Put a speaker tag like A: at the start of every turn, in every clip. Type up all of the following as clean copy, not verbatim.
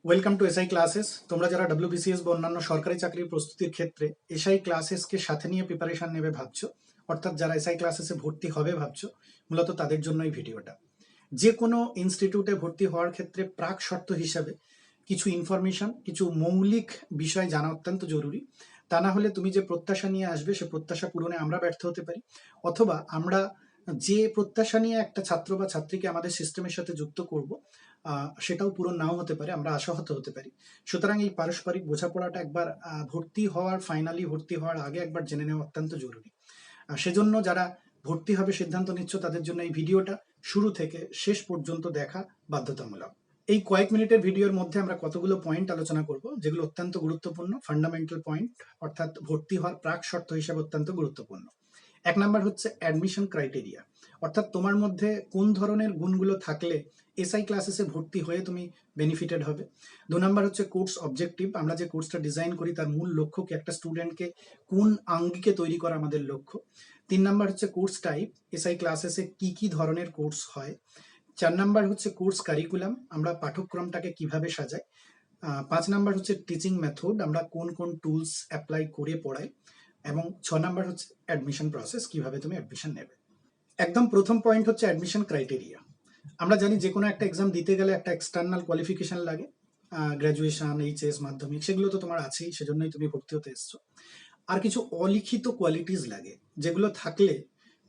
A: Welcome to SI classes. তোমরা যারা WBCS বা অন্যান্য সরকারি চাকরির প্রস্তুতির ক্ষেত্রে এসআই ক্লাসেসকে সাথে নিয়ে প্রিপারেশন নেবে ভাবছো, অর্থাৎ যারা এসআই ক্লাসেসে ভর্তি হবে ভাবছো, মূলত তাদের জন্য এই ভিডিওটা। যে কোনো ইনস্টিটিউটে ভর্তি হওয়ার ক্ষেত্রে প্রাক শর্ত হিসাবে কিছু ইনফরমেশন, কিছু মৌলিক বিষয় জানা অত্যন্ত জরুরি। তা না হলে তুমি যে প্রত্যাশা নিয়ে আসবে সে প্রত্যাশা পূরণে আমরা ব্যর্থ হতে পারি, অথবা আমরা যে প্রত্যাশা নিয়ে একটা ছাত্র বা ছাত্রীকে আমাদের সিস্টেমের সাথে যুক্ত করব সেটাও পূরণ নাও হতে পারে, আমরা আশাহত হতে পারি। সুতরাং এই পারস্পরিক বোঝাপড়াটা একবার ফাইনালি ভর্তি হওয়ার আগে একবার জেনে নেওয়া অত্যন্ত জরুরি। সেজন্য যারা ভর্তি হবে সিদ্ধান্ত নিচ্ছ তাদের জন্য এই ভিডিওটা শুরু থেকে শেষ পর্যন্ত দেখা বাধ্যতামূলক। এই কয়েক মিনিটের ভিডিওর মধ্যে আমরা কতগুলো পয়েন্ট আলোচনা করব যেগুলো অত্যন্ত গুরুত্বপূর্ণ, ফান্ডামেন্টাল পয়েন্ট, অর্থাৎ ভর্তি হওয়ার প্রাক শর্ত হিসেবে অত্যন্ত গুরুত্বপূর্ণ। এক নাম্বার হচ্ছে অ্যাডমিশন ক্রাইটেরিয়া, অর্থাৎ তোমার মধ্যে কোন ধরনের গুণগুলো থাকলে এসআই ক্লাসেসে ভর্তি হয়ে তুমি বেনিফিটেড হবে। দু নাম্বার হচ্ছে কোর্স অবজেক্টিভ, আমরা যে কোর্সটা ডিজাইন করি তার মূল লক্ষ্য কি, একটা স্টুডেন্টকে কোন আঙ্গিকে তৈরি করা আমাদের লক্ষ্য। তিন নাম্বার হচ্ছে কোর্স টাইপ, এসআই ক্লাসেসে কি কি ধরনের কোর্স হয়। চার নাম্বার হচ্ছে কোর্স কারিকুলাম, আমরা পাঠ্যক্রমটাকে কিভাবে সাজাই। পাঁচ নাম্বার হচ্ছে টিচিং মেথড, আমরা কোন কোন টুলস অ্যাপ্লাই করে পড়াই। এবং ছ নাম্বার হচ্ছে অ্যাডমিশন প্রসেস, কিভাবে তুমি অ্যাডমিশন নেবে। একদম প্রথম পয়েন্ট হচ্ছে অ্যাডমিশন ক্রাইটেরিয়া। আমরা জানি যে কোনো একটা এক্সাম দিতে গেলে একটা এক্সটার্নাল কোয়ালিফিকেশন লাগে, গ্র্যাজুয়েশন, এইচএস, মাধ্যমিক, সেগুলো তো তোমার আছেই, সেজন্যই তুমি ভর্তি হতে এসছো। আর কিছু অলিখিত কোয়ালিটিস লাগে, যেগুলো থাকলে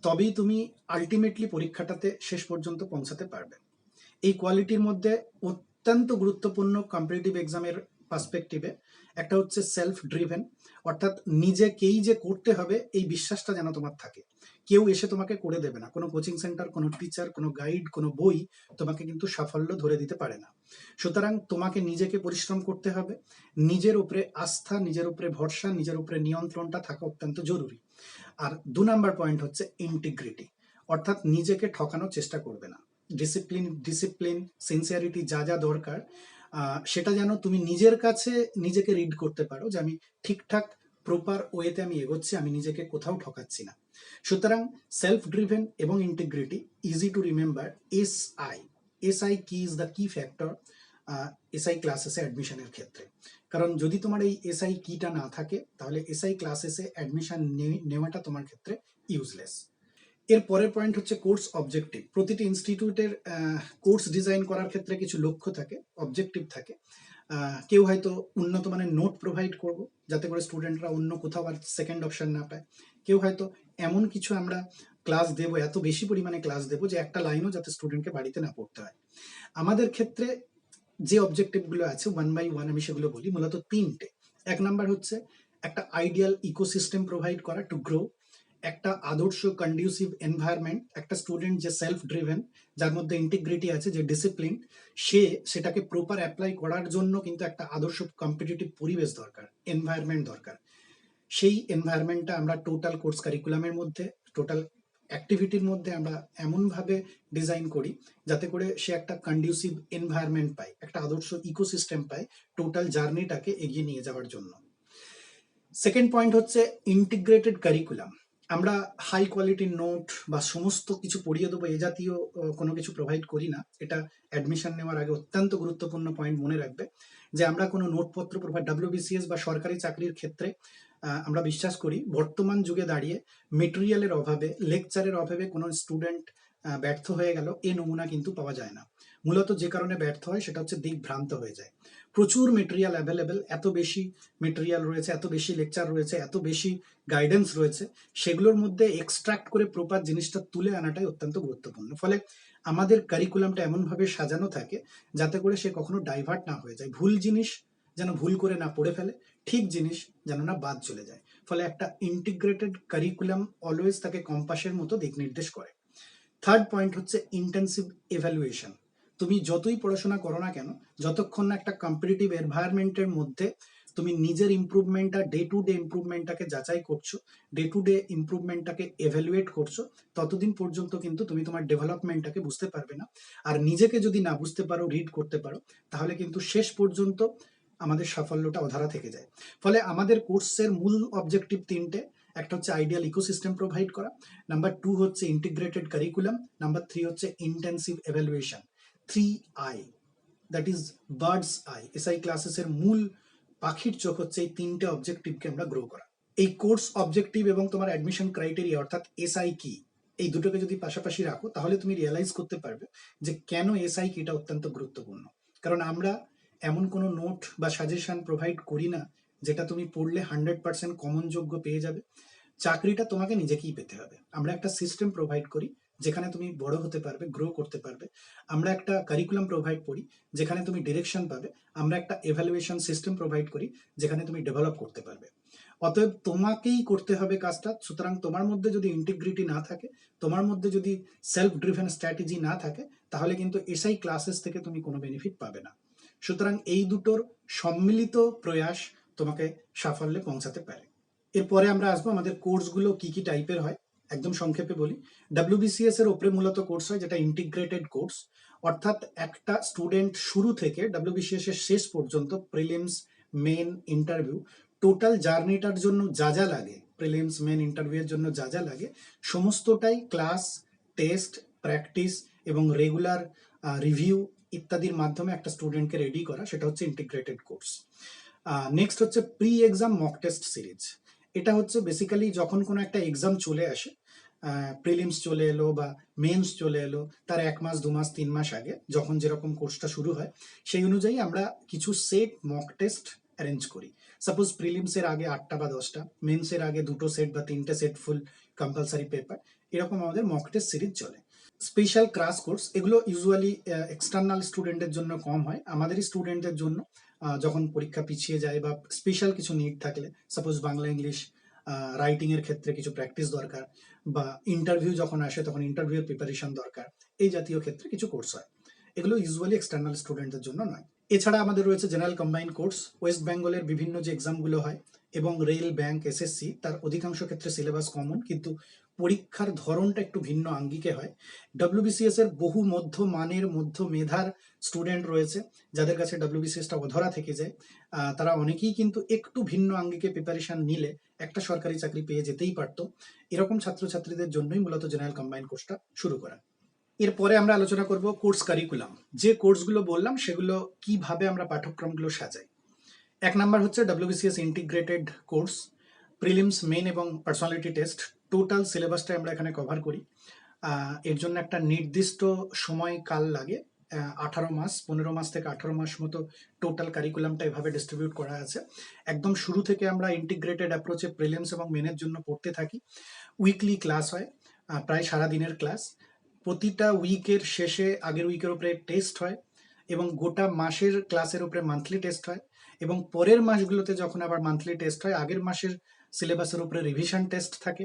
A: তবেই তুমি আলটিমেটলি পরীক্ষাটাতে শেষ পর্যন্ত পৌঁছাতে পারবে। এই কোয়ালিটির মধ্যে অত্যন্ত গুরুত্বপূর্ণ কম্পিটিটিভ এক্সামের পার্সপেক্টিভে একটা হচ্ছে সেলফ ড্রিভেন, অর্থাৎ নিজেকেই যে করতে হবে এই বিশ্বাসটা যেন তোমার থাকে। কেউ এসে তোমাকে করে দেবে না, কোনো কোচিং সেন্টার, কোনো টিচার, কোনো গাইড, কোনো বই তোমাকে কিন্তু সাফল্য ধরে দিতে পারে না। সুতরাং তোমাকে নিজেকে পরিশ্রম করতে হবে, নিজের উপরে আস্থা, নিজের উপরে ভরসা, নিজের উপরে নিয়ন্ত্রণটা থাকা অত্যন্ত জরুরি। আর দু নাম্বার পয়েন্ট হচ্ছে ইন্টিগ্রিটি, অর্থাৎ নিজেকে ঠকানোর চেষ্টা করবে না। ডিসিপ্লিন, সিনসিয়ারিটি, যা যা দরকার সেটা যেন তুমি নিজের কাছে নিজেকে রিড করতে পারো যে আমি ঠিকঠাক প্রপার ওয়েতে আমি এগোচ্ছি, আমি নিজেকে কোথাও ঠকাচ্ছি না। সুতরাং সেলফ ড্রিভেন এবং integrity, easy to remember, SI. SI কি ইজ দ্য কি ফ্যাক্টর এসআই ক্লাসেসে অ্যাডমিশনের ক্ষেত্রে। কারণ যদি তোমার এই এসআই কিটা না থাকে তাহলে এসআই ক্লাসেসে অ্যাডমিশন নেওয়াটা তোমার ক্ষেত্রে ইউজলেস। এর পরের পয়েন্ট হচ্ছে কোর্স অবজেক্টিভ। প্রতিটি ইনস্টিটিউটের কোর্স ডিজাইন করার ক্ষেত্রে কিছু লক্ষ্য থাকে, অবজেক্টিভ থাকে। কেউ হয়তো উন্নত মানের নোট প্রোভাইড করব যাতে করে স্টুডেন্টরা অন্য কোথাও আর সেকেন্ড অপশন না পায়। কেউ হয়তো এমন কিছু আমরা ক্লাস দেবো, এত বেশি পরিমাণে ক্লাস দেবো যে একটা লাইনও যাতে স্টুডেন্টকে বাড়িতে না পড়তে হয়। আমাদের ক্ষেত্রে যে অবজেক্টিভগুলো আছে ওয়ান বাই ওয়ান আমি সেগুলো বলি, মূলত তিনটে। এক নাম্বার হচ্ছে একটা আইডিয়াল ইকোসিস্টেম প্রোভাইড করা টু গ্রো, একটা আদর্শ কন্ডিউসিভ এনভায়রনমেন্ট, একটা স্টুডেন্ট যে সেলফ ড্রিভেন, যার মধ্যে ইন্টিগ্রিটি আছে, যে ডিসিপ্লিন, সেটাকে প্রপার অ্যাপ্লাই করার জন্য কিন্তু একটা আদর্শ কম্পিটিটিভ পরিবেশ দরকার, এনভায়রনমেন্ট দরকার। সেই এনভায়রনমেন্টটা আমরা টোটাল কোর্স কারিকুলামের মধ্যে, টোটাল অ্যাক্টিভিটির মধ্যে আমরা এমনভাবে ডিজাইন করি যাতে করে সে একটা কন্ডিউসিভ এনভায়রনমেন্ট পায়, একটা আদর্শ ইকোসিস্টেম পায় টোটাল জার্নিটাকে এগিয়ে নিয়ে যাওয়ার জন্য। সেকেন্ড পয়েন্ট হচ্ছে ইন্টিগ্রেটেড কারিকুলাম। আমরা হাই কোয়ালিটির নোট বা সমস্ত কিছু পড়িয়ে দেবো এ জাতীয় কোনো কিছু প্রোভাইড করি না। এটা অ্যাডমিশন নেওয়ার আগে অত্যন্ত গুরুত্বপূর্ণ পয়েন্ট মনে রাখবে যে আমরা কোনো নোটপত্র প্রোভাইড, ডব্লিউবিসিএস বা সরকারি চাকরির ক্ষেত্রে আমরা বিশ্বাস করি বর্তমান যুগে দাঁড়িয়ে মেটেরিয়ালের অভাবে, লেকচারের অভাবে কোনো স্টুডেন্ট ব্যর্থ হয়ে গেল এ নমুনা কিন্তু পাওয়া যায় না। মূলত যে কারণে ব্যর্থ হয় সেটা হচ্ছে দিক ভ্রান্ত হয়ে যায়। প্রচুর মেটেরিয়াল অ্যাভেলেবেল, এত বেশি মেটেরিয়াল রয়েছে, এত বেশি লেকচার রয়েছে, এত বেশি গাইডেন্স রয়েছে, সেগুলোর মধ্যে এক্সট্রাক্ট করে প্রপার জিনিসটা তুলে আনাটাই অত্যন্ত গুরুত্বপূর্ণ। ফলে আমাদের কারিকুলামটা এমনভাবে সাজানো থাকে যাতে করে সে কখনো ডাইভার্ট না হয়ে যায়, ভুল জিনিস যেন ভুল করে না পড়ে ফেলে, ঠিক জিনিস যেন না বাদ চলে যায়। ফলে একটা ইন্টিগ্রেটেড কারিকুলাম অলওয়েজ তাকে কম্পাসের মতো দিক নির্দেশ করে। থার্ড পয়েন্ট হচ্ছে ইন্টেন্সিভ এভ্যালুয়েশন। তুমি যতই পড়াশোনা করো না কেন, যতক্ষণ না একটা কম্পিটিটিভ এনভায়রনমেন্টের মধ্যে তুমি নিজের ইম্প্রুভমেন্টটা, ডে টু ডে ইম্প্রুভমেন্টটাকে যাচাই করছো, ডে টু ডে ইম্প্রুভমেন্টটাকে এভ্যালুয়েট করছো, ততদিন পর্যন্ত কিন্তু তুমি তোমার ডেভেলপমেন্টটাকে বুঝতে পারবে না। আর নিজেকে যদি না বুঝতে পারো, রিড করতে পারো, তাহলে কিন্তু শেষ পর্যন্ত আমাদের সাফল্যটা অধারা থেকে যায়। ফলে আমাদের কোর্সের মূল অবজেক্টিভ তিনটে। একটা হচ্ছে আইডিয়াল ইকোসিস্টেম প্রোভাইড করা, নাম্বার টু হচ্ছে ইন্টিগ্রেটেড কারিকুলাম, নাম্বার থ্রি হচ্ছে intensive evaluation. 3I, that is bird's eye. SI ক্লাসেসের মূল পাখির চোখ হচ্ছে এই তিনটে অবজেক্টিভকে আমরা গ্রো করা। এই কোর্স অবজেক্টিভ এবং তোমার অ্যাডমিশন ক্রাইটেরিয়া অর্থাৎ এসআই কি, এই দুটোকে যদি পাশাপাশি রাখো তাহলে তুমি রিয়েলাইজ করতে পারবে যে কেন এসআই কিটা অত্যন্ত গুরুত্বপূর্ণ। কারণ আমরা এমন কোনো নোট বা সাজেশন প্রোভাইড করি না যেটা তুমি পড়লে 100% কমন যোগ্য পেয়ে যাবে। চাকরিটা তোমাকে নিজেকেই পেতে হবে। আমরা একটা সিস্টেম প্রোভাইড করি যেখানে তুমি বড় হতে পারবে, গ্রো করতে পারবে। আমরা একটা কারিকুলাম প্রোভাইড করি যেখানে তুমি ডিরেকশন পাবে। আমরা একটা এভালুয়েশন সিস্টেম প্রোভাইড করি যেখানে তুমি ডেভেলপ করতে পারবে। অতএব তোমাকেই করতে হবে কাজটা। সুতরাং তোমার মধ্যে যদি ইন্টিগ্রিটি না থাকে, তোমার মধ্যে যদি সেলফ ড্রিভেন স্ট্র্যাটেজি না থাকে, তাহলে কিন্তু এসআই ক্লাসেস থেকে তুমি কোনো বেনিফিট পাবে না। সুতরাং এই দুটোর সম্মিলিত প্রয়াস তোমাকে সাফল্যে পৌঁছাতে পারে। এরপরে আমরা আসবো আমাদের কোর্সগুলো কি কি টাইপের হয়। একদম সংক্ষেপে বলি, ডাব্লিউবিসিএস এর উপরে মূলত কোর্স হয় যেটা ইন্টিগ্রেটেড কোর্স, অর্থাৎ একটা স্টুডেন্ট শুরু থেকে ডাব্লিউবিসিএস এর শেষ পর্যন্ত প্রিলিমস, মেন, ইন্টারভিউ, টোটাল জার্নিটার জন্য যা যা লাগে, প্রিলিমস, মেন, ইন্টারভিউ এর জন্য যা যা লাগে সমস্তটাই ক্লাস, টেস্ট, প্র্যাকটিস এবং রেগুলার রিভিউ ইত্যাদির মাধ্যমে একটা স্টুডেন্টকে রেডি করা, সেটা হচ্ছে ইন্টিগ্রেটেড কোর্স। নেক্সট হচ্ছে pre exam mock test series. এটা হচ্ছে বেসিক্যালি যখন কোনো একটা এক্সাম চলে আসে, প্রিলিমস চলে এলো বা মেন্স চলে এলো, তার 1 মাস, 2 মাস, 3 মাস আগে যখন যেরকম কোর্সটা শুরু হয় সেই অনুযায়ী আমরা কিছু সেট মক টেস্ট অ্যারেঞ্জ করি। সাপোজ প্রিলিমসের আগে 8টা বা 10টা, মেন্সের আগে 2টো সেট বা 3টে সেট ফুল কম্পালসারি পেপার, এরকম আমাদের মক টেস্ট সিরিজ চলে। স্পেশাল ক্রাশ কোর্স এগুলো ইউজুয়ালি এক্সটার্নাল স্টুডেন্টের জন্য কম হয়, আমাদেরই স্টুডেন্টদের জন্য যখন পরীক্ষা পিছিয়ে যায় বা স্পেশাল কিছু নিড থাকলে, সাপোজ বাংলা, ইংলিশ, রাইটিং এর ক্ষেত্রে কিছু প্র্যাকটিস দরকার, বা ইন্টারভিউ যখন আসে তখন ইন্টারভিউর প্রিপারেশন দরকার, এই জাতীয় ক্ষেত্রে কিছু কোর্স হয়। এগুলো ইউজুয়ালি এক্সটার্নাল স্টুডেন্টদের জন্য নয়। এছাড়া আমাদের রয়েছে জেনারেল কম্বাইন্ড কোর্স। ওয়েস্ট বেঙ্গলের বিভিন্ন যে এক্সামগুলো হয় এবং রেল, ব্যাংক, এসএসসি, তার অধিকাংশ ক্ষেত্রে সিলেবাস কমন, কিন্তু পরীক্ষার ধরনটা একটু ভিন্ন আঙ্গিকে হয়। ডব্লিউবিসিএস এর বহু মধ্য মানের, মধ্য মেধার স্টুডেন্ট রয়েছে যাদের কাছে ডব্লিউবিসিএসটা অধরা থেকে যায়। তারা অনেকেই কিন্তু একটু ভিন্ন আঙ্গিকে প্রিপারেশন নিলে একটা সরকারি চাকরি পেয়ে যেতেই পারতো। এরকম ছাত্রছাত্রীদের জন্যই মূলত জেনারেল কম্বাইন্ড কোর্সটা শুরু করা। এরপরে আমরা আলোচনা করব কোর্স কারিকুলাম। যে কোর্সগুলো বললাম সেগুলো কিভাবে আমরা পাঠ্যক্রমগুলো সাজাই। 1 নাম্বার হচ্ছে WBCS integrated course. Prelims, main এবং পার্সোনালিটি টেস্ট, টোটাল সিলেবাসটা আমরা এখানে কভার করি। এর জন্য একটা নির্দিষ্ট সময় কাল লাগে, 18 মাস, 15 মাস থেকে 18 মাস মতো টোটাল কারিকুলামটা এভাবে ডিস্ট্রিবিউট করা আছে। একদম শুরু থেকে আমরা ইন্টিগ্রেটেড অ্যাপ্রোচে প্রিলিমস এবং মেনের জন্য পড়তে থাকি। উইকলি ক্লাস হয়, প্রায় সারা দিনের ক্লাস। প্রতিটা উইকের শেষে আগের উইকের উপরে টেস্ট হয় এবং গোটা মাসের ক্লাসের উপরে মান্থলি টেস্ট হয়, এবং পরের মাসগুলোতে যখন আবার মান্থলি টেস্ট হয় আগের মাসের সিলেবাসের উপরে রিভিশন টেস্ট থাকে।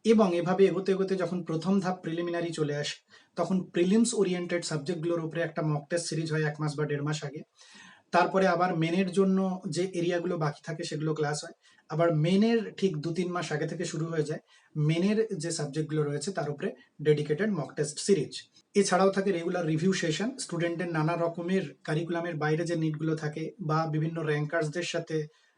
A: এবং এভাবে এগোতে এগোতে যখন প্রথম ধাপ প্রিলিমিনারি চলে আসে তখন প্রিলিমস ওরিয়েন্টেড সাবজেক্টগুলোর উপরে একটা মক টেস্ট সিরিজ হয় 1 মাস বা 1.5 মাস আগে। তারপরে আবার মেনের জন্য যে এরিয়াগুলো বাকি থাকে সেগুলো ক্লাস হয়। আবার মেনের ঠিক 2-3 মাস আগে থেকে শুরু হয়ে যায় মেনের যে সাবজেক্টগুলো রয়েছে তার উপরে ডেডিকেটেড মক টেস্ট সিরিজ। এছাড়াও থাকে রেগুলার রিভিউ সেশন, স্টুডেন্টের নানা রকমের কারিকুলামের বাইরে যে নিডগুলো থাকে বা বিভিন্ন র্যাঙ্কার্সদের সাথে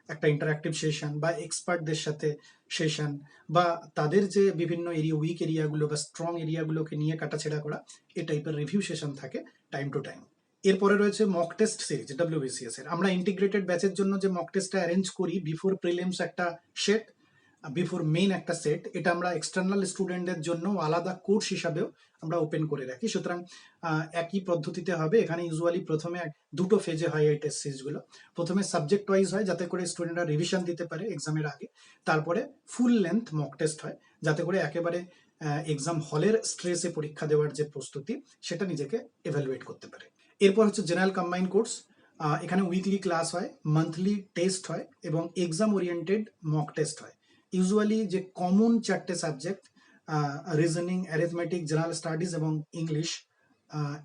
A: একটা ইন্টারাক্টিভ সেশন, বা এক্সপার্টদের সাথে সেশন, বা তাদের যে বিভিন্ন এরিয়া, উইক এরিয়াগুলো বা স্ট্রং এরিয়াগুলোকে নিয়ে কাটাছেড়া করা, এই টাইপের রিভিউ সেশন থাকে টাইম টু টাইম। এরপরে রয়েছে মক টেস্ট সিরিজ ডব্লিউবিসিএস এর। আমরা ইন্টিগ্রেটেড ব্যাচের জন্য যে মক টেস্টটা অ্যারেঞ্জ করি, বিফোর প্রিলিমস একটা সেট, বিফোর মেইন একটা সেট, এটা আমরা এক্সটার্নাল স্টুডেন্টদের জন্য আলাদা কোর্স হিসাবেও আমরা ওপেন করে রাখি। সুতরাং একই পদ্ধতিতে হবে। এখানে ইউজুয়ালি প্রথমে 2টো ফেজে হয় এই টেস্ট সিরিজগুলো। প্রথমে সাবজেক্ট ওয়াইজ হয় যাতে করে স্টুডেন্টরা রিভিশন দিতে পারে এক্সামের আগে। তারপরে ফুল লেন্থ মক টেস্ট হয় যাতে করে একেবারে এক্সাম হলের স্ট্রেসে পরীক্ষা দেওয়ার যে প্রস্তুতি সেটা নিজেকে এভালুয়েট করতে পারে। এরপর হচ্ছে জেনারেল কম্বাইন্ড কোর্স। এখানে উইকলি ক্লাস হয়, মান্থলি টেস্ট হয় এবং এক্সাম ওরিয়েন্টেড মক টেস্ট হয়। ইউজুয়ালি যে কমন 4টে subject, reasoning, arithmetic, general studies এবং ইংলিশ,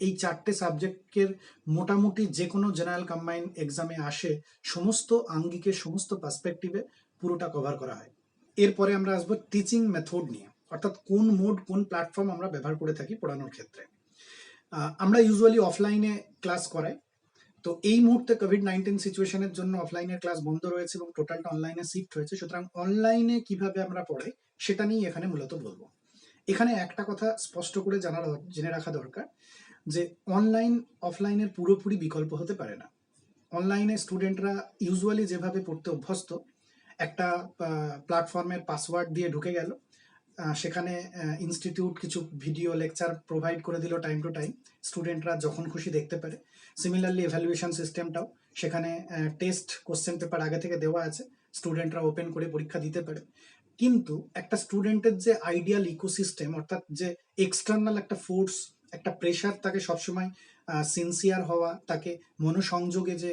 A: এই 4টে সাবজেক্টের মোটামুটি যে কোনো জেনারেল কম্বাইন্ড এক্সামে আসে সমস্ত আঙ্গিকে, সমস্ত পার্সপেক্টিভে পুরোটা কভার করা হয়। এরপরে আমরা আসবো টিচিং মেথড নিয়ে, অর্থাৎ কোন মোড, কোন প্ল্যাটফর্ম আমরা ব্যবহার করে থাকি পড়ানোর ক্ষেত্রে। আমরা ইউজুয়ালি অফলাইনে ক্লাস করাই। তো এই মুহূর্তে কোভিড-19 সিচুয়েশনের জন্য অফলাইনের ক্লাস বন্ধ রয়েছে এবং টোটালটা অনলাইনে শিফট হয়েছে। সুতরাং অনলাইনে কিভাবে আমরা পড়াই সেটা নিয়ে এখানে মূলত বলবো। এখানে একটা কথা স্পষ্ট করে জেনে রাখা দরকার যে অনলাইন অফলাইনের পুরোপুরি বিকল্প হতে পারে না। অনলাইনে স্টুডেন্টরা ইউজুয়ালি যেভাবে পড়তে অভ্যস্ত, একটা প্ল্যাটফর্মের পাসওয়ার্ড দিয়ে ঢুকে গেল, সেখানে ইনস্টিটিউট কিছু ভিডিও লেকচার প্রোভাইড করে দিল টাইম টু টাইম, স্টুডেন্টরা যখন খুশি দেখতে পারে। সিমিলারলি এভ্যালুয়েশন সিস্টেমটাও, সেখানে টেস্ট কোশ্চেন পেপার আগে থেকে দেওয়া আছে, স্টুডেন্টরা ওপেন করে পরীক্ষা দিতে পারে। কিন্তু একটা স্টুডেন্টের যে আইডিয়াল ইকোসিস্টেম, অর্থাৎ যে এক্সটার্নাল একটা ফোর্স, একটা প্রেশার, তাকে সবসময় সিনসিয়ার হওয়া, তাকে মনোসংযোগে যে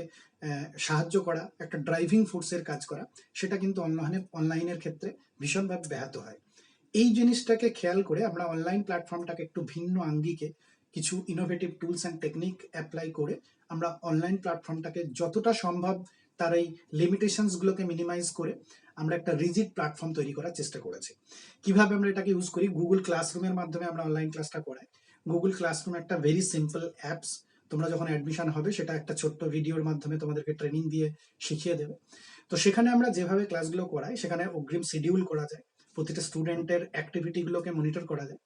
A: সাহায্য করা, একটা ড্রাইভিং ফোর্সের কাজ করা, সেটা কিন্তু অনলাইনের ক্ষেত্রে ভীষণভাবে ব্যাহত হয়। এই জিনিসটাকে খেয়াল করে আমরা অনলাইন প্ল্যাটফর্মটাকে একটু ভিন্ন আঙ্গিকে কিছু innovative tools and technique apply করে আমরা অনলাইন প্ল্যাটফর্মটাকে যতটা সম্ভব তার এই লিমিটেশনসগুলোকে মিনিমাইজ করে আমরা একটা রিজিড প্ল্যাটফর্ম তৈরি করার চেষ্টা করেছি। কিভাবে আমরা এটাকে ইউজ করি? গুগল ক্লাসরুমের মাধ্যমে আমরা অনলাইন ক্লাসটা করাই। গুগল ক্লাসরুম একটা ভেরি সিম্পল অ্যাপস। তোমরা যখন অ্যাডমিশন হবে, সেটা একটা ছোট্ট ভিডিওর মাধ্যমে তোমাদেরকে ট্রেনিং দিয়ে শিখিয়ে দেবে। তো সেখানে আমরা যেভাবে ক্লাসগুলো করাই, সেখানে অগ্রিম শিডিউল করা যায়, প্রতিটা স্টুডেন্টের অ্যাক্টিভিটিগুলোকে মনিটর করা যায়।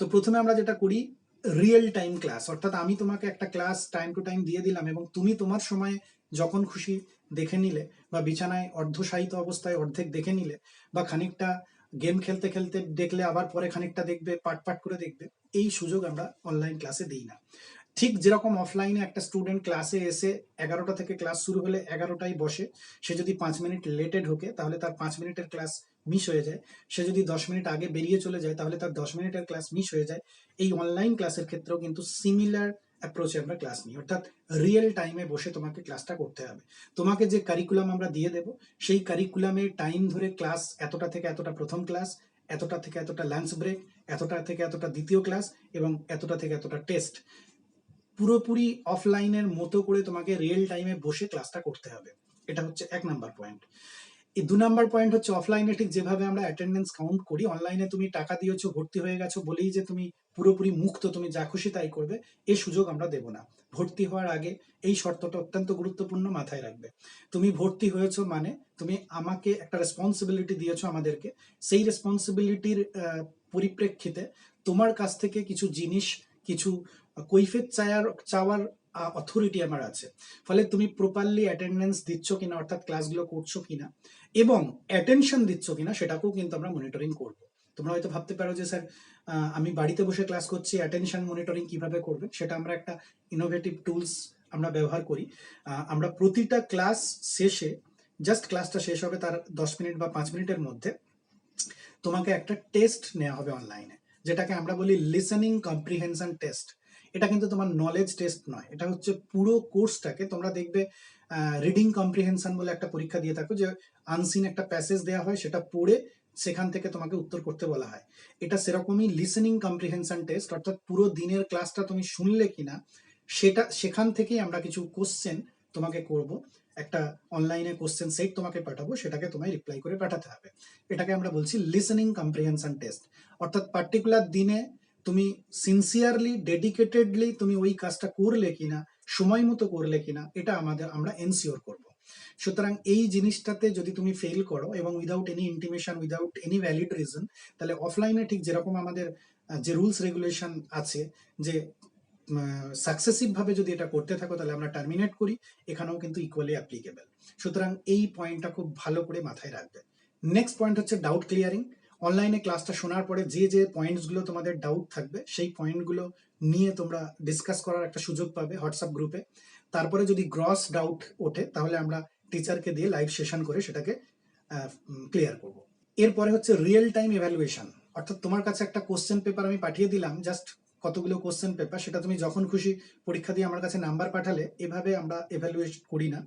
A: তো প্রথমে আমরা যেটা করি, রিয়েল টাইম ক্লাস, অর্থাৎ আমি তোমাকে একটা ক্লাস টাইম টু টাইম দিয়ে দিলাম এবং তুমি তোমার সময়ে যখন খুশি দেখে নিলে, বা বিছানায় অর্ধশায়িত অবস্থায় অর্ধেক দেখে নিলে, বা খানিকটা গেম খেলতে খেলতে দেখলে, আবার পরে খানিকটা দেখবে, পাট পাট করে দেখবে। এই সুযোগ আমরা অনলাইন ক্লাসে দিই না। ঠিক যেরকম অফলাইনে একটা স্টুডেন্ট ক্লাসে এসে 11টা থেকে ক্লাস শুরু হলে 11টায় বসে, সে যদি 5 মিনিট লেটে ঢোকে তাহলে তার 5 মিনিটের ক্লাস মিস হয়ে যায়। সে যদি 10 মিনিট আগে বেরিয়ে চলে যায় তাহলে তার 10 মিনিটের ক্লাস মিস হয়ে যায়। এই অনলাইন ক্লাসের ক্ষেত্রেও কিন্তু সিমিলার অ্যাপ্রোচে আমরা ক্লাস নিই, অর্থাৎ রিয়েল টাইমে বসে তোমাকে ক্লাসটা করতে হবে। তোমাকে যে কারিকুলাম আমরা দিয়ে দেব, সেই কারিকুলামে টাইম ধরে ক্লাস, এতটা থেকে এতটা প্রথম ক্লাস, এতটা থেকে এতটা লাঞ্চ ব্রেক, এতটা থেকে এতটা দ্বিতীয় ক্লাস, এবং এতটা থেকে এতটা টেস্ট, পুরোপুরি অফলাইনের মতো করে তোমাকে রিয়েল টাইমে বসে ক্লাসটা করতে হবে। এটা হচ্ছে 1 নাম্বার পয়েন্ট। এই 2 নাম্বার পয়েন্ট হচ্ছে, অফলাইনে ঠিক যেভাবে আমরা অ্যাটেন্ডেন্স কাউন্ট করি, অনলাইনে তুমি টাকা দিয়েছো, ভর্তি হয়ে গেছো বলেই যে তুমি পুরোপুরি মুক্ত, তুমি যা খুশি তাই করবে, এই সুযোগ আমরা দেব না। ভর্তি হওয়ার আগে এই শর্তটা অত্যন্ত গুরুত্বপূর্ণ, মাথায় রাখবে। তুমি ভর্তি হয়েছো মানে তুমি আমাকে একটা রেসপন্সিবিলিটি দিয়েছো আমাদেরকে, সেই রেসপন্সিবিলিটির পরিপ্রেক্ষিতে তোমার কাছ থেকে কিছু জিনিস, কিছু কৈফিয়ত চাওয়ার অথরিটি আমার আছে। ফলে তুমি প্রপারলি অ্যাটেন্ডেন্স দিচ্ছ কিনা, অর্থাৎ ক্লাসগুলো করছো কিনা, এবং অ্যাটেনশন দিচ্ছ কিনা, সেটাকেও কিন্তু আমরা মনিটরিং করব। তোমরা হয়তো ভাবতে পারো যে স্যার, আমি বাড়িতে বসে ক্লাস করছি, অ্যাটেনশন মনিটরিং কিভাবে করবে? সেটা আমরা একটা ইনোভেটিভ টুলস আমরা ব্যবহার করি। আমরা প্রতিটা ক্লাস শেষে, জাস্ট ক্লাসটা শেষ হবে তার 10 মিনিট বা 5 মিনিটের মধ্যে, তোমাকে একটা টেস্ট নেওয়া হবে অনলাইনে, যেটাকে আমরা বলি লিসেনিং কম্প্রিহেনশন টেস্ট। এটা কিন্তু তোমার নলেজ টেস্ট নয়, এটা হচ্ছে পুরো কোর্সটাকে, তোমরা দেখবে রিডিং কম্প্রিহেনশন বলে একটা পরীক্ষা দিয়ে থাকো, যে আনসিন একটা প্যাসেজ দেওয়া হয়, সেটা পড়ে সেখান থেকে তোমাকে উত্তর করতে বলা হয়। এটা সেরকমই লিসেনিং কম্প্রিহেনশন টেস্ট, অর্থাৎ পুরো দিনের ক্লাসটা তুমি শুনলে কিনা, সেটা সেখান থেকেই আমরা কিছু কোশ্চেন তোমাকে করব, একটা অনলাইনে কোশ্চেন সেট তোমাকে পাঠাবো, সেটাকে তোমায় রিপ্লাই করে পাঠাতে হবে। এটাকে আমরা বলছি লিসেনিং কম্প্রিহেনশন টেস্ট। অর্থাৎ পার্টিকুলার দিনে তুমি সিনসিয়ারলি, ডেডিকেটেডলি তুমি ওই কাজটা করলে কিনা, সময় মতো করলে কিনা, এটা আমরা এনসিওর করব। সুতরাং এই জিনিসটাতে যদি তুমি ফেল করো, এবং without any intimation, without any valid reason, তাহলে অফলাইনে ঠিক যেরকম আমাদের যে রুলস রেগুলেশন আছে, যে সাকসেসিভ ভাবে যদি এটা করতে থাকো তাহলে আমরা টার্মিনেট করি, এখানেও কিন্তু ইকুয়ালি অ্যাপ্লিকেবল। সুতরাং এই পয়েন্টটা খুব ভালো করে মাথায় রাখবে। নেক্সট পয়েন্ট হচ্ছে ডাউট ক্লিয়ারিং। অনলাইনে ক্লাসটা শোনার পরে যে যে পয়েন্টসগুলো তোমাদের ডাউট থাকবে, সেই পয়েন্টগুলো নিয়ে তোমরা ডিসকাস করার একটা সুযোগ পাবে হোয়াটসঅ্যাপ গ্রুপে। তারপরে যদি গ্রস ডাউট ওঠে, তাহলে আমরা টিচারকে দিয়ে লাইভ সেশন করে সেটাকে ক্লিয়ার করব। এরপরে হচ্ছে রিয়েল টাইম এভ্যালুয়েশন, অর্থাৎ তোমার কাছে একটা কোশ্চেন পেপার আমি পাঠিয়ে দিলাম, জাস্ট কতগুলো কোশ্চেন পেপার, সেটা তুমি যখন খুশি পরীক্ষা দিয়ে আমার কাছে নাম্বার পাঠালে, এভাবে আমরা এভ্যালুয়েট করি না।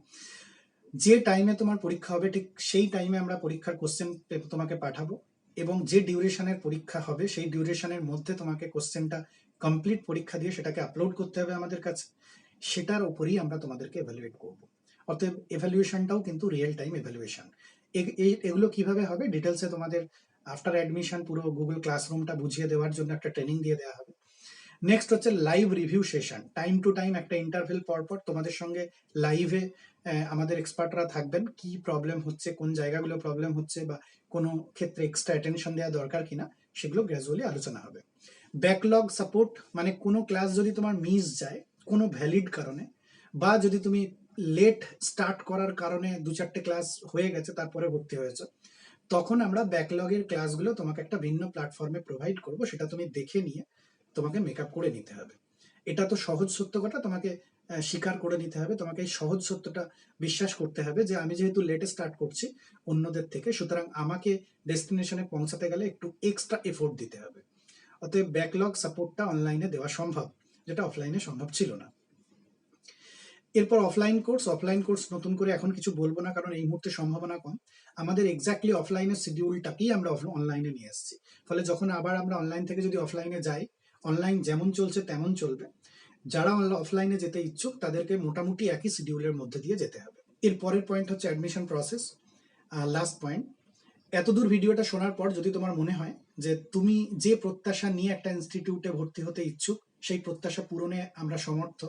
A: যে টাইমে তোমার পরীক্ষা হবে, ঠিক সেই টাইমে আমরা পরীক্ষার কোশ্চেন তোমাকে পাঠাবো, এবং যে ডিউরেশনের পরীক্ষা হবে সেই ডিউরেশনের মধ্যে তোমাকে কোশ্চেনটা কমপ্লিট পরীক্ষা দিয়ে সেটাকে আপলোড করতে হবে আমাদের কাছে। সেটার উপরই আমরা তোমাদেরকে এভ্যালুয়েট করব। অতএব এভ্যালুয়েশনটাও কিন্তু রিয়েল টাইম এভ্যালুয়েশন। এগুলো কিভাবে হবে, ডিটেলসে তোমাদের আফটার অ্যাডমিশন পুরো গুগল ক্লাসরুমটা বুঝিয়ে দেওয়ার জন্য একটা ট্রেনিং দিয়ে দেওয়া হবে। নেক্সট হচ্ছে live review session. Time to time একটা ইন্টারভেল পরপর তোমাদের সঙ্গে লাইভে আমাদের এক্সপার্টরা থাকবেন, কি প্রবলেম হচ্ছে, কোন জায়গাগুলো প্রবলেম হচ্ছে, বা কোনো ক্ষেত্রে এক্সট্রা অ্যাটেনশন দেওয়া দরকার কিনা, সেগুলো গ্র্যাজুয়ালি আলোচনা হবে। ব্যাকলগ সাপোর্ট মানে কোনো ক্লাস যদি তোমার মিস যায় কোনো ভ্যালিড কারণে, বা যদি তুমি লেট স্টার্ট করার কারণে 2-4টে ক্লাস হয়ে গেছে তারপরে ভর্তি হয়েছে, তখন আমরা ব্যাকলগের ক্লাসগুলো তোমাকে একটা ভিন্ন প্ল্যাটফর্মে প্রোভাইড করব, সেটা তুমি দেখে নিয়ে তোমাকে মেকআপ করে নিতে হবে। এটা তো সহজ সত্য কথা, তোমাকে স্বীকার করে নিতে হবে, তোমাকে এই সহজ সত্যটা বিশ্বাস করতে হবে যে আমি যেহেতু লেটে স্টার্ট করছি অন্যদের থেকে, সুতরাং আমাকে ডেস্টিনেশনে পৌঁছাতে গেলে একটু এক্সট্রা এফোর্ট দিতে হবে। অতএব ব্যাকলগ সাপোর্টটা অনলাইনে দেওয়া সম্ভব, যেটা অফলাইনে সম্ভব ছিল না। এরপর অফলাইন কোর্স নতুন করে এখন কিছু বলবো না, কারণ এই মুহূর্তে সম্ভাবনা কম। আমাদের এক্স্যাক্টলি অফলাইনের শিডিউলটাকেই আমরা অনলাইনে নিয়ে এসেছি। ফলে যখন আবার আমরা অনলাইন থেকে যদি অফলাইনে যাই, অনলাইন যেমন চলছে তেমন চলবে। যারা অফলাইনে যেতে ইচ্ছুক তাদেরকে মোটামুটি একই শিডিউলের মধ্যে দিয়ে যেতে হবে। এর পরের পয়েন্ট হচ্ছে অ্যাডমিশন প্রসেস। লাস্ট পয়েন্ট, এতদূর ভিডিওটা শোনার পর যদি তোমার মনে হয় যে তুমি যে প্রত্যাশা নিয়ে একটা ইনস্টিটিউটে ভর্তি হতে ইচ্ছুক সেই প্রত্যাশা পূরণে আমরা সমর্থ,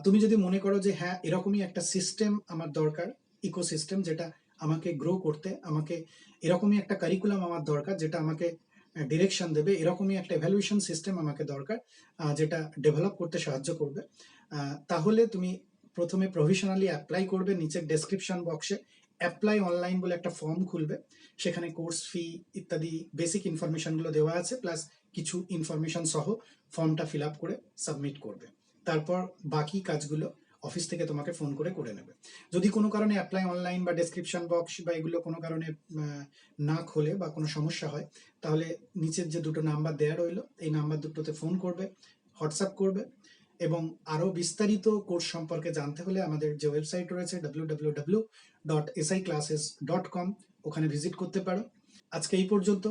A: তুমি যদি মনে করো যে হ্যাঁ এরকমই একটা সিস্টেম আমার দরকার, ইকোসিস্টেম যেটা আমাকে গ্রো করতে, আমাকে এরকমই একটা কারিকুলাম আমার দরকার যেটা আমাকে ডিরেকশন দেবে, এরকমই একটা এভ্যালুয়েশন সিস্টেম আমাকে দরকার যেটা ডেভেলপ করতে সাহায্য করবে, তাহলে তুমি প্রথমে প্রভিশনালি অ্যাপ্লাই করবে। নিচের ডেসক্রিপশন বক্সে অ্যাপ্লাই অনলাইন বলে একটা ফর্ম খুলবে, সেখানে কোর্স ফি ইত্যাদি বেসিক ইনফরমেশনগুলো দেওয়া আছে, প্লাস কিছু ইনফরমেশন সহ ফর্মটা ফিল আপ করে সাবমিট করবে। তারপর বাকি কাজগুলো অফিস থেকে তোমাকে ফোন করে করে নেবে। যদি কোনো কারণে অ্যাপ্লাই অনলাইন বা ডেসক্রিপশন বক্স বা এগুলো কোনো কারণে না খোলে বা কোনো সমস্যা হয়, তাহলে নিচের যে দুটো নাম্বার দেওয়া রইলো এই নাম্বার দুটোতে ফোন করবে, হোয়াটসঅ্যাপ করবে। এবং আরও বিস্তারিত কোর্স সম্পর্কে জানতে হলে আমাদের যে ওয়েবসাইট রয়েছে www.siclasses.com, ওখানে ভিজিট করতে পারো। আজকে এই পর্যন্ত,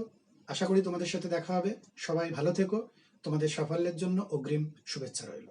A: আশা করি তোমাদের সাথে দেখা হবে। সবাই ভালো থেকো, তোমাদের সাফল্যের জন্য অগ্রিম শুভেচ্ছা রইল।